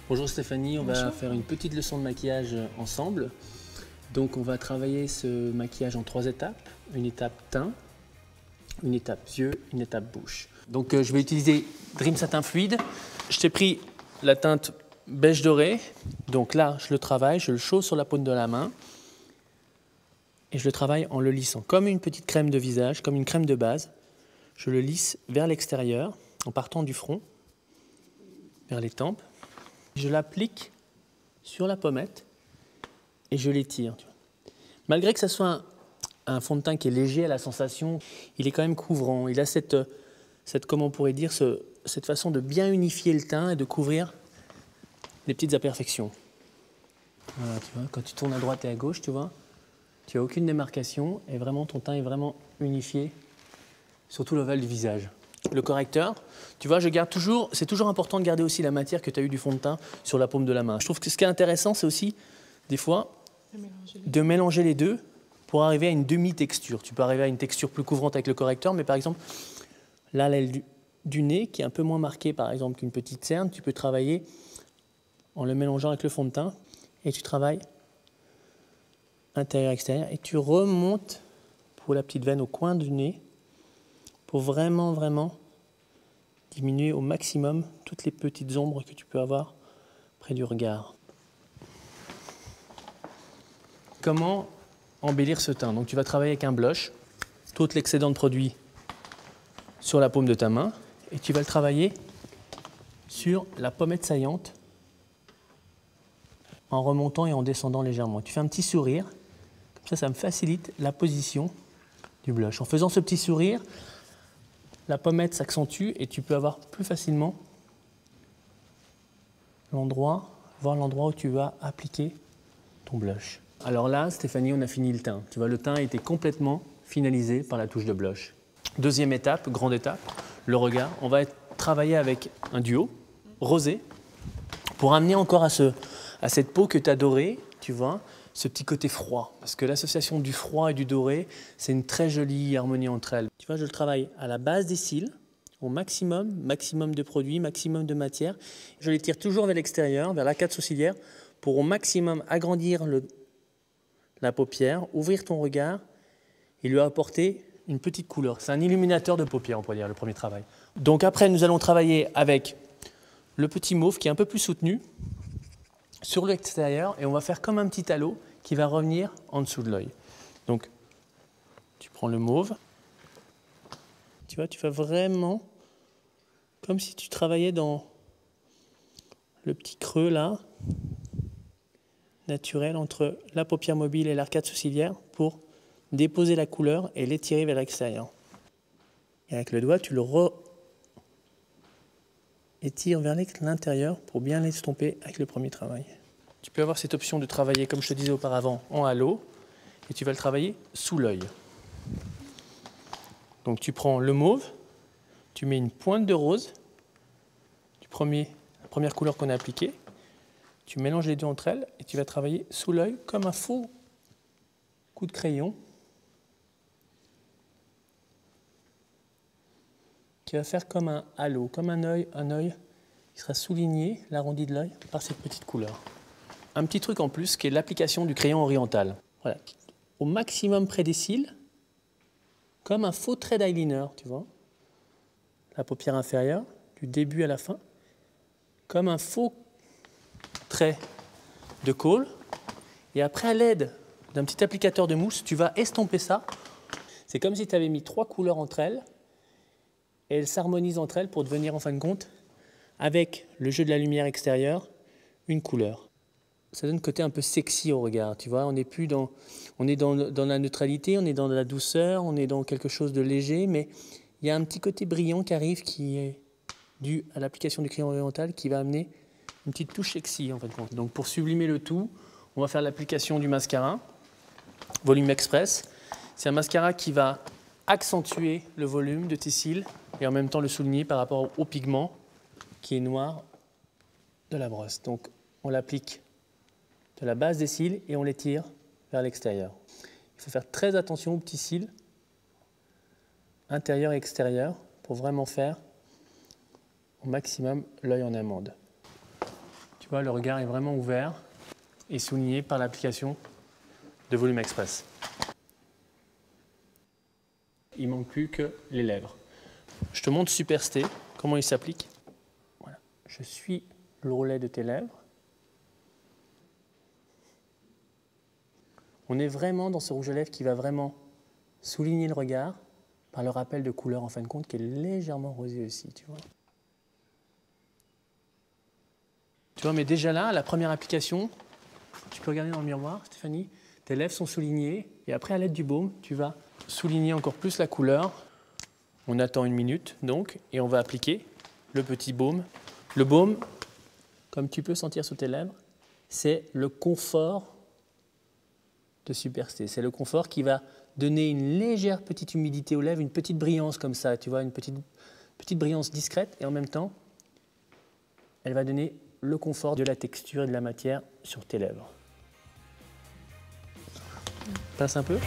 Bonjour Stéphanie, on va Bonjour. faire une petite leçon de maquillage ensemble. Donc on va travailler ce maquillage en 3 étapes. Une étape teint, une étape yeux, une étape bouche. Donc je vais utiliser Dream Satin Fluide. Je t'ai pris la teinte beige doré. Donc là, je le travaille, je le chausse sur la paume de la main. Et je le travaille en le lissant, comme une petite crème de visage, comme une crème de base. Je le lisse vers l'extérieur, en partant du front, vers les tempes. Je l'applique sur la pommette et je l'étire. Malgré que ce soit un fond de teint qui est léger à la sensation, il est quand même couvrant. Il a cette comment on pourrait dire, cette façon de bien unifier le teint et de couvrir les petites imperfections. Voilà, tu vois, quand tu tournes à droite et à gauche, tu vois, tu n'as aucune démarcation et vraiment ton teint est vraiment unifié sur tout l'ovale du visage. Le correcteur, tu vois, je garde toujours, c'est toujours important de garder aussi la matière que tu as eu du fond de teint sur la paume de la main. Je trouve que ce qui est intéressant, c'est aussi, des fois, de mélanger les deux pour arriver à une demi-texture. Tu peux arriver à une texture plus couvrante avec le correcteur, mais par exemple, là, l'aile du nez, qui est un peu moins marquée, par exemple, qu'une petite cerne, tu peux travailler en le mélangeant avec le fond de teint, et tu travailles intérieur-extérieur, et tu remontes pour la petite veine au coin du nez, pour vraiment diminuer au maximum toutes les petites ombres que tu peux avoir près du regard. Comment embellir ce teint? Donc tu vas travailler avec un blush, tout l'excédent de produit sur la paume de ta main, et tu vas le travailler sur la pommette saillante en remontant et en descendant légèrement. Tu fais un petit sourire, comme ça me facilite la position du blush. En faisant ce petit sourire, la pommette s'accentue et tu peux avoir plus facilement voir l'endroit où tu vas appliquer ton blush. Alors là, Stéphanie, on a fini le teint. Tu vois, le teint a été complètement finalisé par la touche de blush. Deuxième étape, grande étape, le regard. On va travailler avec un duo rosé pour amener encore à cette peau que tu as dorée, tu vois, ce petit côté froid. Parce que l'association du froid et du doré, c'est une très jolie harmonie entre elles. Tu vois, je le travaille à la base des cils, au maximum de produit, maximum de matière. Je les tire toujours vers l'extérieur, vers l'arcade sourcilière, pour au maximum agrandir la paupière, ouvrir ton regard et lui apporter une petite couleur. C'est un illuminateur de paupières, on pourrait dire, le premier travail. Donc après, nous allons travailler avec le petit mauve qui est un peu plus soutenu sur l'extérieur et on va faire comme un petit halo qui va revenir en dessous de l'œil. Donc, tu prends le mauve, tu vois, tu fais vraiment comme si tu travaillais dans le petit creux là, naturel entre la paupière mobile et l'arcade sourcilière pour déposer la couleur et l'étirer vers l'extérieur. Et avec le doigt, tu le étires vers l'intérieur pour bien l'estomper avec le premier travail. Tu peux avoir cette option de travailler, comme je te disais auparavant, en halo, et tu vas le travailler sous l'œil. Donc tu prends le mauve, tu mets une pointe de rose, la première couleur qu'on a appliquée, tu mélanges les deux entre elles, et tu vas travailler sous l'œil comme un faux coup de crayon, qui va faire comme un halo, comme un œil qui sera souligné, l'arrondi de l'œil, par cette petite couleur. Un petit truc en plus qui est l'application du crayon oriental. Voilà. Au maximum près des cils, comme un faux trait d'eyeliner, tu vois. La paupière inférieure, du début à la fin, comme un faux trait de colle. Et après, à l'aide d'un petit applicateur de mousse, tu vas estomper ça. C'est comme si tu avais mis 3 couleurs entre elles, et elles s'harmonisent entre elles pour devenir, en fin de compte, avec le jeu de la lumière extérieure, une couleur. Ça donne un côté un peu sexy au regard, tu vois, on est dans la neutralité, on est dans de la douceur, on est dans quelque chose de léger, mais il y a un petit côté brillant qui arrive, qui est dû à l'application du crayon oriental, qui va amener une petite touche sexy, en fin de compte. Donc pour sublimer le tout, on va faire l'application du mascara, Volume Express. C'est un mascara qui va accentuer le volume de tes cils et en même temps le souligner par rapport au pigment qui est noir de la brosse. Donc on l'applique de la base des cils et on les tire vers l'extérieur. Il faut faire très attention aux petits cils, intérieur et extérieur, pour vraiment faire au maximum l'œil en amande. Tu vois, le regard est vraiment ouvert et souligné par l'application de Volume Express. Il ne manque plus que les lèvres. Je te montre Superstay, comment il s'applique. Voilà. Je suis le relais de tes lèvres. On est vraiment dans ce rouge à lèvres qui va vraiment souligner le regard par le rappel de couleur en fin de compte qui est légèrement rosé aussi, tu vois. Tu vois, mais déjà là, la première application, tu peux regarder dans le miroir, Stéphanie, tes lèvres sont soulignées et après à l'aide du baume, tu vas souligner encore plus la couleur. On attend 1 minute donc et on va appliquer le petit baume. Le baume, comme tu peux sentir sur tes lèvres, c'est le confort de Superstay. C'est le confort qui va donner une légère petite humidité aux lèvres, une petite brillance comme ça, tu vois, une petite brillance discrète et en même temps, elle va donner le confort de la texture et de la matière sur tes lèvres. Passe un peu.